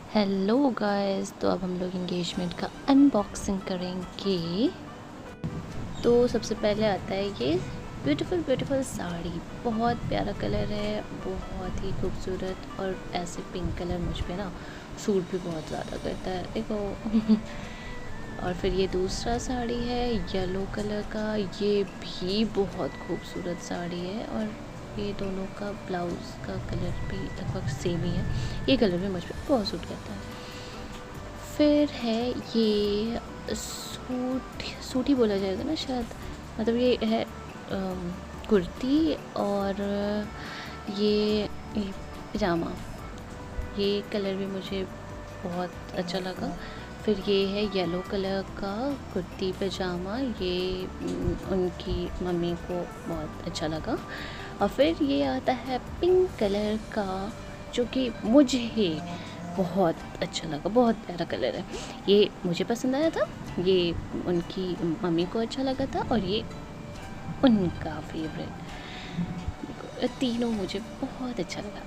Hello guys, तो अब हम लोग इंगेजमेंट का अनबॉक्सिंग करेंगे। तो सबसे पहले आता है ये ब्यूटीफुल ब्यूटीफुल साड़ी। बहुत प्यारा कलर है, बहुत ही खूबसूरत, और ऐसे पिंक कलर मुझ पे ना सूट भी बहुत ज़्यादा करता है, देखो। और फिर ये दूसरा साड़ी है येलो कलर का, ये भी बहुत खूबसूरत साड़ी है, और ये दोनों का ब्लाउज़ का कलर भी लगभग सेम ही है। ये कलर भी मुझ पर बहुत सूट करता है। फिर है ये सूट ही बोला जाएगा ना शायद, मतलब ये है कुर्ती, और ये पजामा। ये कलर भी मुझे बहुत अच्छा लगा। फिर ये है येलो कलर का कुर्ती पजामा, ये उनकी मम्मी को बहुत अच्छा लगा। और फिर ये आता है पिंक कलर का, जो कि मुझे बहुत अच्छा लगा, बहुत प्यारा कलर है। ये मुझे पसंद आया था, ये उनकी मम्मी को अच्छा लगा था, और ये उनका फेवरेट। तीनों मुझे बहुत अच्छा लगा।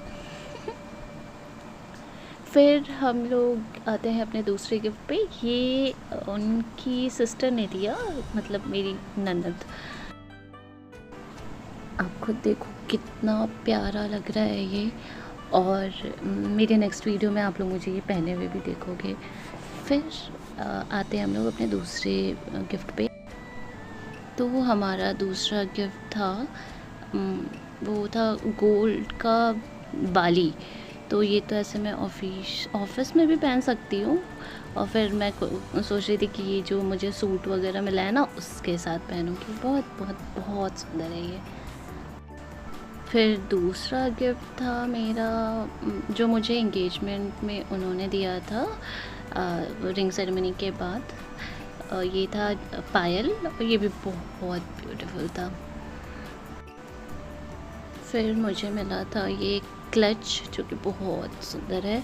फिर हम लोग आते हैं अपने दूसरे गिफ्ट पे। ये उनकी सिस्टर ने दिया, मतलब मेरी ननद। आप खुद देखो कितना प्यारा लग रहा है ये, और मेरे नेक्स्ट वीडियो में आप लोग मुझे ये पहने हुए भी देखोगे। फिर आते हैं हम लोग अपने दूसरे गिफ्ट पे। तो हमारा दूसरा गिफ्ट था वो था गोल्ड का बाली। तो ये तो ऐसे मैं ऑफिस में भी पहन सकती हूँ, और फिर मैं सोच रही थी कि ये जो मुझे सूट वगैरह मिला है ना, उसके साथ पहनूँगी। बहुत बहुत बहुत सुंदर है ये। फिर दूसरा गिफ्ट था मेरा, जो मुझे एंगेजमेंट में उन्होंने दिया था रिंग सेरेमनी के बाद। ये था पायल, और ये भी बहुत ब्यूटीफुल था। फिर मुझे मिला था ये क्लच, जो कि बहुत सुंदर है।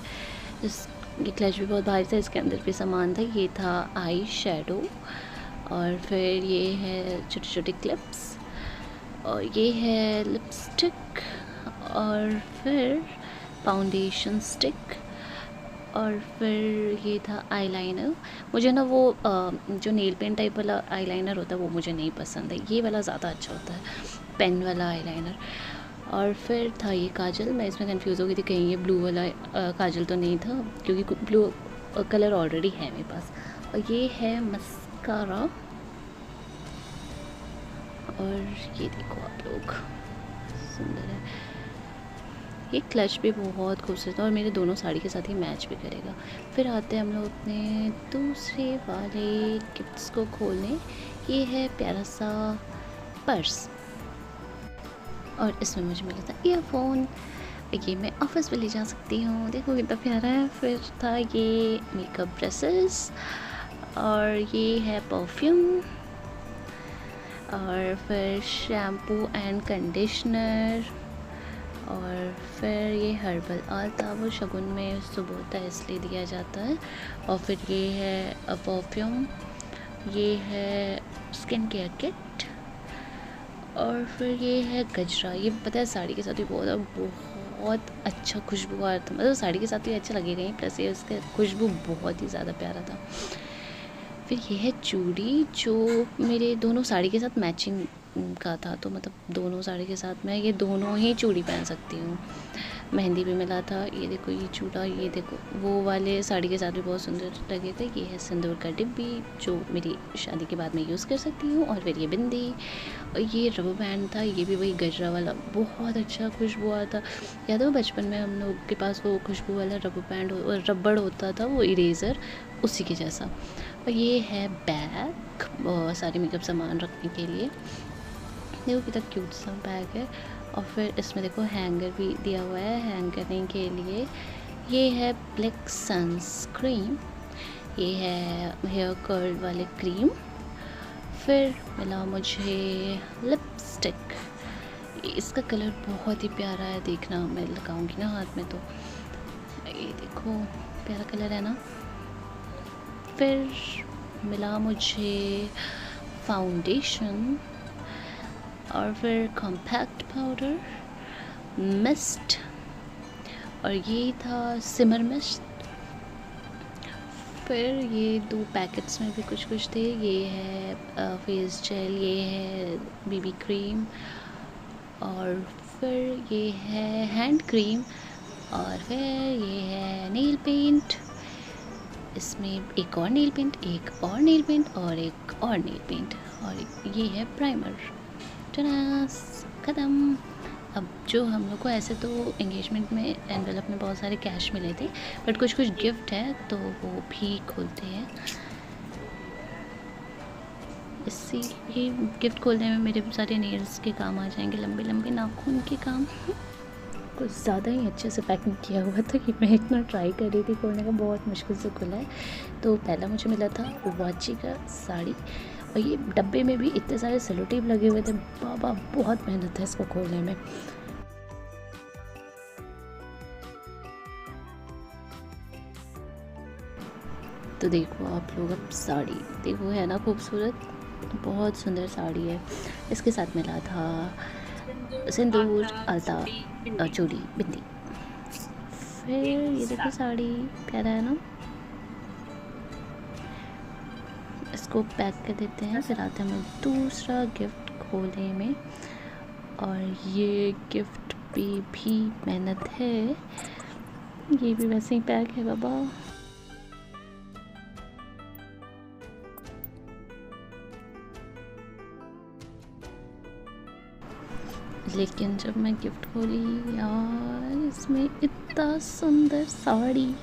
ये क्लच भी बहुत भारी था, इसके अंदर भी सामान था। ये था आई शेडो, और फिर ये है छोटी छोटी क्लिप्स, और ये है लिपस्टिक, और फिर फाउंडेशन स्टिक, और फिर ये था आईलाइनर। मुझे ना वो जो नेल पेंट टाइप वाला आईलाइनर होता है वो मुझे नहीं पसंद है, ये वाला ज़्यादा अच्छा होता है, पेन वाला आईलाइनर। और फिर था ये काजल। मैं इसमें कंफ्यूज हो गई थी कहीं ये ब्लू वाला काजल तो नहीं था, क्योंकि ब्लू कलर ऑलरेडी है मेरे पास। और ये है मस्कारा, और ये देखो आप लोग, सुंदर है। ये क्लच भी बहुत खूबसूरत है, और मेरे दोनों साड़ी के साथ ही मैच भी करेगा। फिर आते हैं हम लोग अपने दूसरे वाले गिफ्ट्स को खोलने। ये है प्यारा सा पर्स, और इसमें मुझे मिला था ईयरफोन। ये मैं ऑफिस पे ले जा सकती हूँ, देखो कितना प्यारा है। फिर था ये मेकअप ब्रशेस, और ये है परफ्यूम, और फिर शैम्पू एंड कंडीशनर, और फिर ये हर्बल ऑयल था, वो शगुन में सुबह होता है इसलिए दिया जाता है। और फिर ये है परफ्यूम, ये है स्किन केयर किट, और फिर ये है गजरा। ये पता है साड़ी के साथ ही बहुत अच्छा खुशबू आ रहा था, मतलब साड़ी के साथ ही अच्छा लगेगा ही, प्लस ये उसका खुशबू बहुत ही ज़्यादा प्यारा था। फिर ये है चूड़ी, जो मेरे दोनों साड़ी के साथ मैचिंग का था, तो मतलब दोनों साड़ी के साथ मैं ये दोनों ही चूड़ी पहन सकती हूँ। मेहंदी भी मिला था। ये देखो ये चूड़ा, ये देखो वो वाले साड़ी के साथ भी बहुत सुंदर लगे थे। ये है सिंदूर का डिब्बी, जो मेरी शादी के बाद मैं यूज़ कर सकती हूँ। और फिर ये बिंदी, और ये रबर बैंड था, ये भी वही गजरा वाला, बहुत अच्छा खुशबू आ था। याद है बचपन में हम लोग के पास वो खुशबू वाला रबर बैंड रबड़ होता था, वो इरेज़र, उसी के जैसा। और ये है बैग, बहुत सारे मेकअप सामान रखने के लिए। देखो कितना क्यूट सा बैग है। और फिर इसमें देखो हैंगर भी दिया हुआ है हैंग करने के लिए। ये है ब्लैक सनस्क्रीन, ये है हेयर कर्ल वाले क्रीम। फिर मिला मुझे लिपस्टिक, इसका कलर बहुत ही प्यारा है, देखना मैं लगाऊंगी ना हाथ में तो ये देखो प्यारा कलर है ना। फिर मिला मुझे फाउंडेशन, और फिर कॉम्पैक्ट पाउडर, मिस्ट, और ये था सिमर मिस्ट, फिर ये 2 पैकेट्स में भी कुछ कुछ थे। ये है फेस जेल, ये है बीबी क्रीम, और फिर ये है हैंड क्रीम, और फिर ये है नेल पेंट। इसमें एक और नेल पेंट, एक और नेल पेंट, और एक और नेल पेंट, और ये है प्राइमर। टनास, ख़त्म। अब जो हम लोग को ऐसे तो एंगेजमेंट में एनवेलप में बहुत सारे कैश मिले थे, बट कुछ कुछ गिफ्ट है तो वो भी खोलते हैं। इससे ये गिफ्ट खोलने में मेरे सारे नेल्स के काम आ जाएंगे, लंबे लंबे नाखून के काम। कुछ ज़्यादा ही अच्छे से पैकिंग किया हुआ था कि मैं इतना ट्राई कर रही थी खोलने का, बहुत मुश्किल से खुला है। तो पहला मुझे मिला था वाची का साड़ी, और ये डब्बे में भी इतने सारे सेलो टेप लगे हुए थे, बाबा बहुत मेहनत है इसको खोलने में। तो देखो आप लोग, अब साड़ी देखो, है ना खूबसूरत, बहुत सुंदर साड़ी है। इसके साथ मिला था सिंदूर, आलता, चूड़ी, बिंदी। फिर ये देखो साड़ी, प्यारा है ना। इसको पैक कर देते हैं, फिर आते हैं हम दूसरा गिफ्ट खोलने में। और ये गिफ्ट पे भी मेहनत है, ये भी वैसे ही पैक है बाबा। लेकिन जब मैं गिफ्ट खोली यार, इसमें इतना सुंदर साड़ी,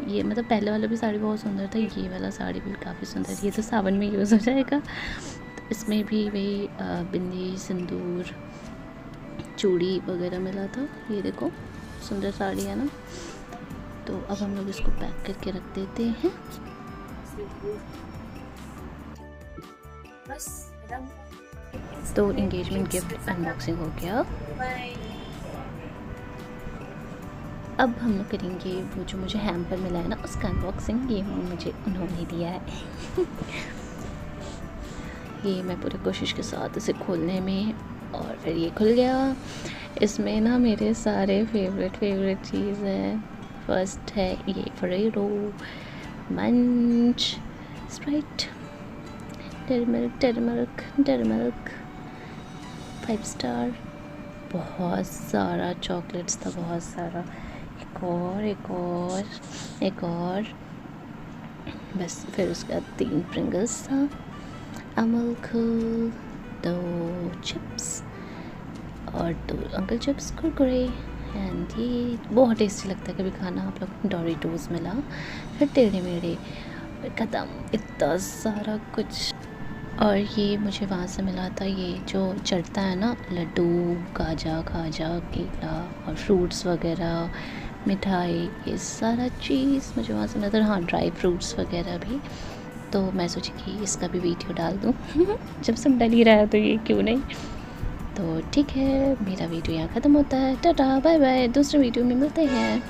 ये मतलब पहले वाला भी साड़ी बहुत सुंदर था, ये वाला साड़ी भी काफ़ी सुंदर। ये तो सावन में यूज़ हो जाएगा। तो इसमें भी वही बिंदी, सिंदूर, चूड़ी वगैरह मिला था। ये देखो सुंदर साड़ी है ना। तो अब हम लोग इसको पैक करके रख देते हैं। तो एंगेजमेंट गिफ्ट अनबॉक्सिंग हो गया। अब हम लोग करेंगे वो जो मुझे हैम्पर मिला है ना, उसका अनबॉक्सिंग। ये मुझे उन्होंने दिया है। ये मैं पूरी कोशिश के साथ इसे खोलने में, और फिर ये खुल गया। इसमें ना मेरे सारे फेवरेट चीज़ है। फर्स्ट है ये फरेरो मंच स्प्राइट, टर्मरिक 5 स्टार, बहुत सारा चॉकलेट्स था, बहुत सारा। एक और बस। फिर उसके बाद 3 प्रिंगल्स था, अमूल कूल, 2 चिप्स और 2 अंकल चिप्स कुरकुरे। एंड ये बहुत टेस्टी लगता है कभी खाना आप लोग। डोरिटोस मिला, फिर टेढ़े मेढ़े, ख़त्म, इतना सारा कुछ। और ये मुझे वहाँ से मिला था, ये जो चढ़ता है ना, लड्डू, गाजा, खाजा, केला और फ्रूट्स वगैरह, मिठाई, ये सारा चीज़ मुझे वहाँ से मिला था। हाँ, ड्राई फ्रूट्स वगैरह भी। तो मैं सोची कि इसका भी वीडियो डाल दूँ। जब सब डल ही रहा है तो ये क्यों नहीं। तो ठीक है, मेरा वीडियो यहाँ ख़त्म होता है। टाटा बाय बाय, दूसरे वीडियो में मिलते हैं।